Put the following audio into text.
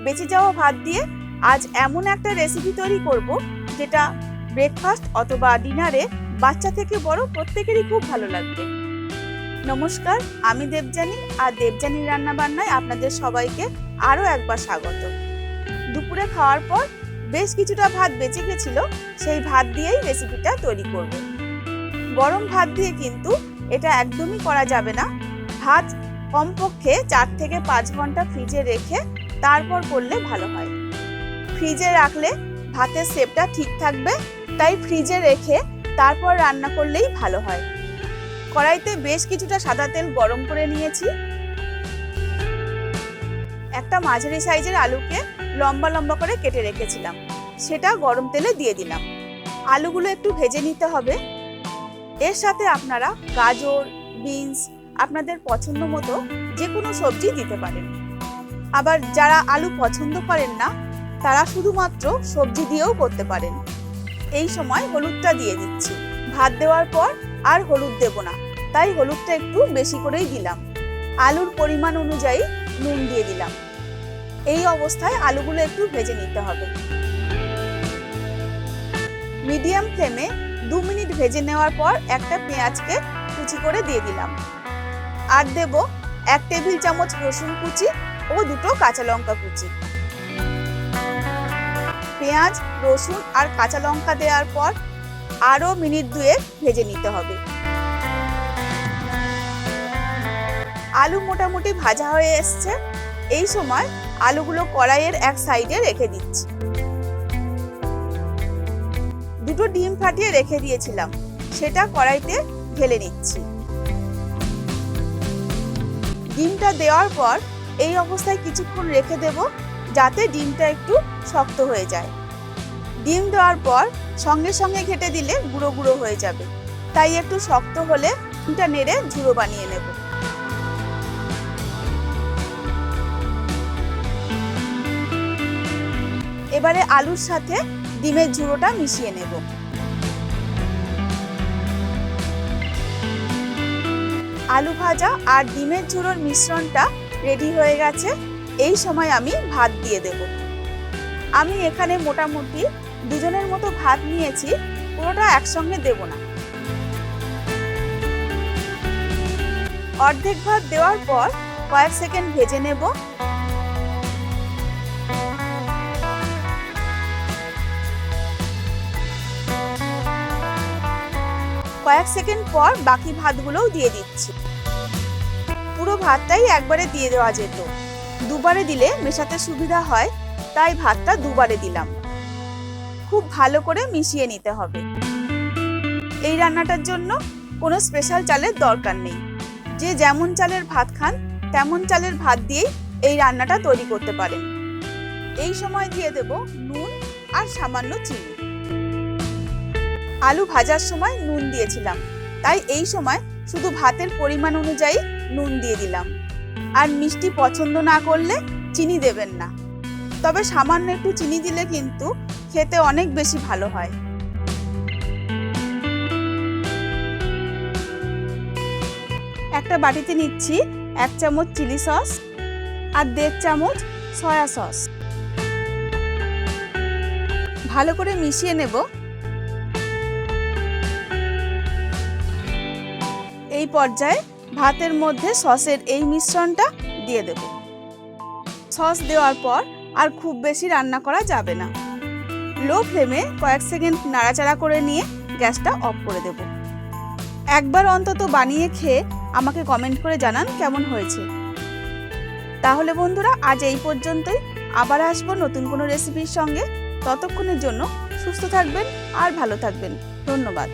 বেঁচে যাওয়া ভাত দিয়ে আজ এমন একটা রেসিপি তৈরি করব যেটা ব্রেকফাস্ট অথবা ডিনারে বাচ্চা থেকে বড় প্রত্যেকেরই খুব ভালো লাগবে। নমস্কার, আমি দেবযানী, আর দেবযানীর রান্নাবান্নায় আপনাদের সবাইকে আরও একবার স্বাগত। দুপুরে খাওয়ার পর বেশ কিছুটা ভাত বেঁচে গেছিল, সেই ভাত দিয়েই রেসিপিটা তৈরি করব। গরম ভাত দিয়ে কিন্তু এটা একদমই করা যাবে না। ভাত কমপক্ষে 4 থেকে 5 ঘন্টা ফ্রিজে রেখে তারপর করলে ভালো হয়। ফ্রিজে রাখলে ভাতের শেপটা ঠিক থাকবে, তাই ফ্রিজে রেখে তারপর রান্না করলেই ভালো হয়। কড়াইতে বেশ কিছুটা সাদা তেল গরম করে নিয়েছি। একটা মাঝারি সাইজের আলুকে লম্বা লম্বা করে কেটে রেখেছিলাম, সেটা গরম তেলে দিয়ে দিলাম। আলুগুলো একটু ভেজে নিতে হবে। এর সাথে আপনারা গাজর, বিনস, আপনাদের পছন্দ মতো যে কোনো সবজি দিতে পারেন। আবার যারা আলু পছন্দ করেন না, তারা শুধুমাত্র সবজি দিয়েও করতে পারেন। এই সময় হলুদটা দিয়ে দিচ্ছি। ভাত দেওয়ার পর আর হলুদ দেব না, তাই হলুদটা একটু বেশি করেই দিলাম। আলুর পরিমাণ অনুযায়ী নুন দিয়ে দিলাম। এই অবস্থায় আলুগুলো একটু ভেজে নিতে হবে। মিডিয়াম ফ্লেমে 2 মিনিট ভেজে নেওয়ার পর একটা পেঁয়াজকে কুচি করে দিয়ে দিলাম। আর দেব 1 টেবিল চামচ রসুন কুচি ও 2টো কাঁচা লঙ্কা কুচি। পেঁয়াজ, রসুন আর কাঁচা লঙ্কা দেওয়ার পর আরও মিনিট 2 ভেজে নিতে হবে। আলু মোটামুটি ভাজা হয়ে এসছে। এই সময় আলুগুলো কড়াইয়ের এক সাইডে রেখে দিচ্ছি। 2টো ডিম ফাটিয়ে রেখে দিয়েছিলাম, সেটা কড়াইতে ঢেলে নিচ্ছি। ডিমটা দেওয়ার পর এই অবস্থায় কিছুক্ষণ রেখে দেব, যাতে ডিমটা একটু শক্ত হয়ে যায়। ডিম দেওয়ার পর সঙ্গে সঙ্গে ঘেটে দিলে গুঁড়ো গুঁড়ো হয়ে যাবে, তাই একটু শক্ত হলে ডিমটা নেড়ে ঝুড়ো বানিয়ে নেব। এবারে আলুর সাথে ডিমের ঝুড়োটা মিশিয়ে নেব। আলু ভাজা আর ডিমের ঝুড়োর মিশ্রণটা রেডি হয়ে গেছে। এই সময় আমি ভাত দিয়ে দেব। আমি এখানে মোটামুটি 2 জনের মতো ভাত নিয়েছি, পুরোটা একসঙ্গে দেব না। অর্ধেক ভাত দেওয়ার পর কয়েক সেকেন্ড ভেজে নেব। কয়েক সেকেন্ড পর বাকি ভাতগুলোও দিয়ে দিচ্ছি। পুরো ভাতটাই একবারে দিয়ে দেওয়া যেত, দুবারে দিলে মেশাতে সুবিধা হয়, তাই ভাতটা দুবারে দিলাম। খুব ভালো করে মিশিয়ে নিতে হবে। এই রান্নাটার জন্য কোনো স্পেশাল চালের দরকার নেই। যে যেমন চালের ভাত খান তেমন চালের ভাত দিয়েই এই রান্নাটা তৈরি করতে পারেন। এই সময় দিয়ে দেব নুন আর সামান্য চিনি। আলু ভাজার সময় নুন দিয়েছিলাম, তাই এই সময় শুধু ভাতের পরিমাণ অনুযায়ী নুন দিয়ে দিলাম। আর মিষ্টি পছন্দ না করলে চিনি দেবেন না, তবে সামান্য একটু চিনি দিলে কিন্তু খেতে অনেক বেশি ভালো হয়। একটা বাটিতে নিচ্ছি 1 চামচ চিলি সস আর 1.5 চামচ সয়া সস। ভালো করে মিশিয়ে নেব। এই পর্যায়ে ভাতের মধ্যে সসের এই মিশ্রণটা দিয়ে দেব। সস দেওয়ার পর আর খুব বেশি রান্না করা যাবে না। লো ফ্লেমে কয়েক সেকেন্ড নাড়াচাড়া করে নিয়ে গ্যাসটা অফ করে দেব। একবার অন্তত বানিয়ে খেয়ে আমাকে কমেন্ট করে জানান কেমন হয়েছে। তাহলে বন্ধুরা, আজ এই পর্যন্তই। আবার আসবো নতুন কোনো রেসিপির সঙ্গে। ততক্ষণের জন্য সুস্থ থাকবেন আর ভালো থাকবেন। ধন্যবাদ।